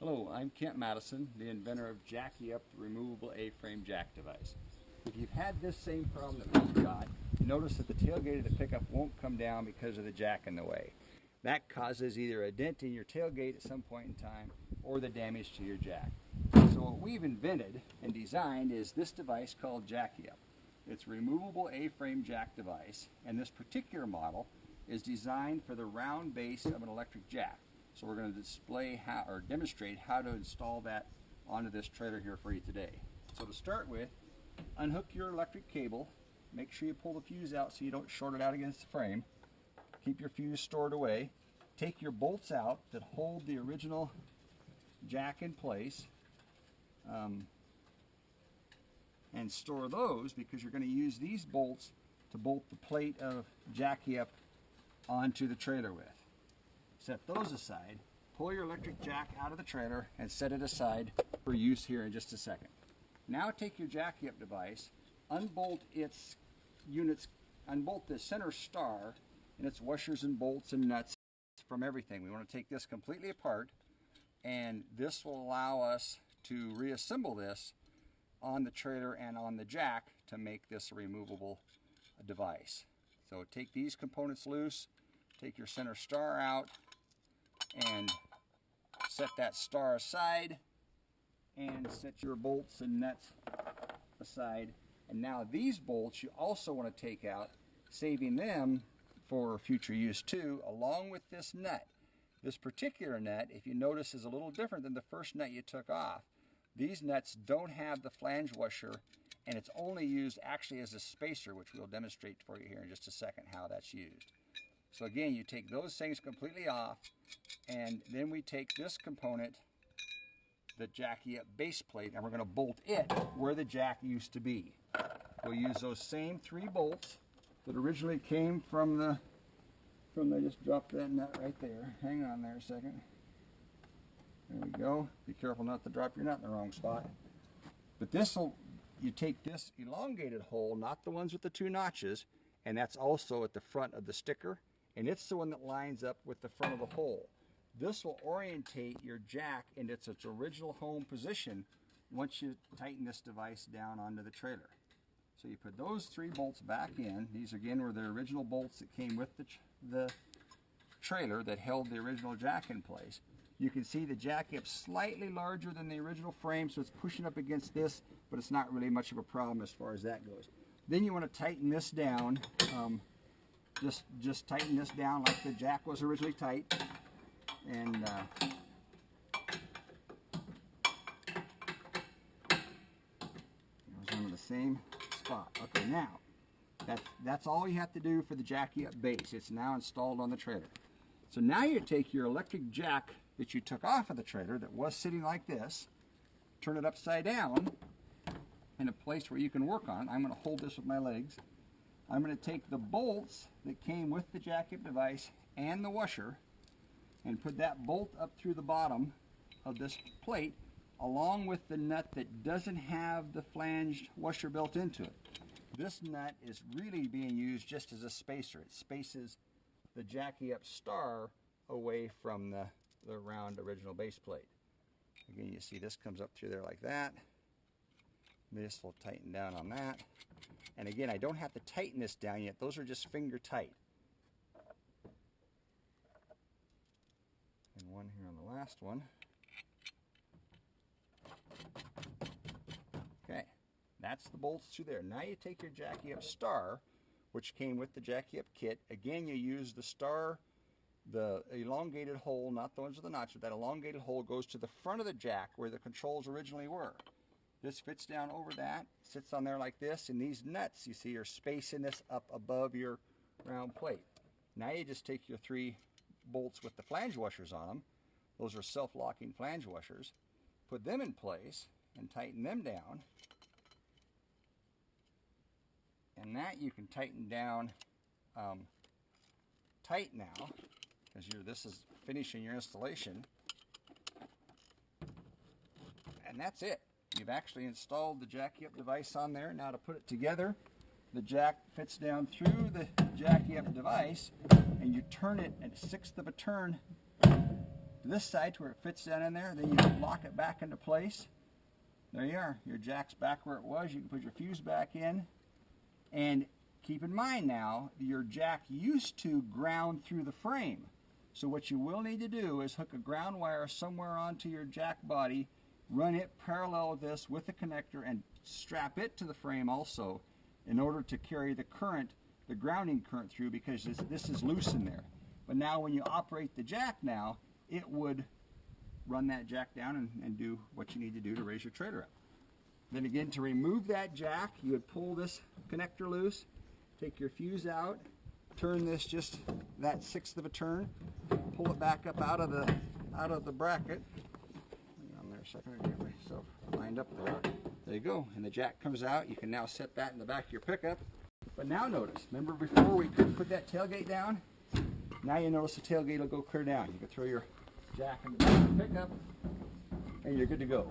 Hello, I'm Kent Madison, the inventor of Jackie Up, the removable A-frame jack device. If you've had this same problem that we've got, notice that the tailgate of the pickup won't come down because of the jack in the way. That causes either a dent in your tailgate at some point in time or the damage to your jack. So what we've invented and designed is this device called Jackie Up. It's a removable A-frame jack device, and this particular model is designed for the round base of an electric jack. So we're going to display how, or demonstrate how to install that onto this trailer here for you today. So to start with, unhook your electric cable. Make sure you pull the fuse out so you don't short it out against the frame. Keep your fuse stored away. Take your bolts out that hold the original jack in place, and store those because you're going to use these bolts to bolt the plate of Jackie Up onto the trailer with. Set those aside, pull your electric jack out of the trailer and set it aside for use here in just a second. Now take your Jackie Up device, unbolt its units, unbolt the center star and its washers and bolts and nuts from everything. We want to take this completely apart, and this will allow us to reassemble this on the trailer and on the jack to make this a removable device. So take these components loose, take your center star out, and set that star aside, and set your bolts and nuts aside. And now these bolts you also want to take out, saving them for future use too, along with this nut. This particular nut, if you notice, is a little different than the first nut you took off. These nuts don't have the flange washer, and it's only used actually as a spacer, which we'll demonstrate for you here in just a second how that's used. So again, you take those things completely off, and then we take this component, the Jackie Up base plate, and we're going to bolt it where the jack used to be. We'll use those same 3 bolts that originally came from the, I just dropped that nut right there. Hang on there a second. There we go. Be careful not to drop your nut in the wrong spot. But you take this elongated hole, not the ones with the 2 notches, and that's also at the front of the sticker, and it's the one that lines up with the front of the hole. This will orientate your jack into its original home position once you tighten this device down onto the trailer. So you put those 3 bolts back in. These again were the original bolts that came with the trailer that held the original jack in place. You can see the Jackie Up slightly larger than the original frame, so it's pushing up against this, but it's not really much of a problem as far as that goes. Then you want to tighten this down. Just tighten this down like the jack was originally tight, and goes into the same spot. Okay, now that's all you have to do for the Jackie Up base. It's now installed on the trailer. So now you take your electric jack that you took off of the trailer that was sitting like this, turn it upside down in a place where you can work on. I'm going to hold this with my legs. I'm going to take the bolts that came with the Jackie Up device and the washer and put that bolt up through the bottom of this plate along with the nut that doesn't have the flanged washer built into it. This nut is really being used just as a spacer. It spaces the Jackie Up star away from the round original base plate. Again, you see this comes up through there like that. This will tighten down on that. And again, I don't have to tighten this down yet. Those are just finger tight. And one here on the last one. Okay, that's the bolts through there. Now you take your Jackie Up star, which came with the Jackie Up kit. Again, you use the star, the elongated hole, not the ones with the notch, but that elongated hole goes to the front of the jack where the controls originally were. This fits down over that, sits on there like this, and these nuts, you see, are spacing this up above your round plate. Now you just take your 3 bolts with the flange washers on them. Those are self-locking flange washers. Put them in place and tighten them down. And that you can tighten down tight now, because this is finishing your installation. And that's it. You've actually installed the Jackie Up device on there. Now to put it together, the jack fits down through the Jackie Up device, and you turn it at 1/6 of a turn to this side to where it fits down in there. Then you lock it back into place. There you are. Your jack's back where it was. You can put your fuse back in. And keep in mind now, your jack used to ground through the frame. So what you will need to do is hook a ground wire somewhere onto your jack body, run it parallel with this with the connector, and strap it to the frame also in order to carry the current, the grounding current through, because this is loose in there. But now when you operate the jack now, it would run that jack down and do what you need to do to raise your trailer up. Then again, to remove that jack, you would pull this connector loose, take your fuse out, turn this just that 1/6 of a turn, pull it back up out of the bracket. Hang on there a second, I get myself lined up there. There you go, and the jack comes out. You can now set that in the back of your pickup. But now notice, remember before we couldn't put that tailgate down? Now you notice the tailgate will go clear down. You can throw your jack in the back of the pickup, and you're good to go.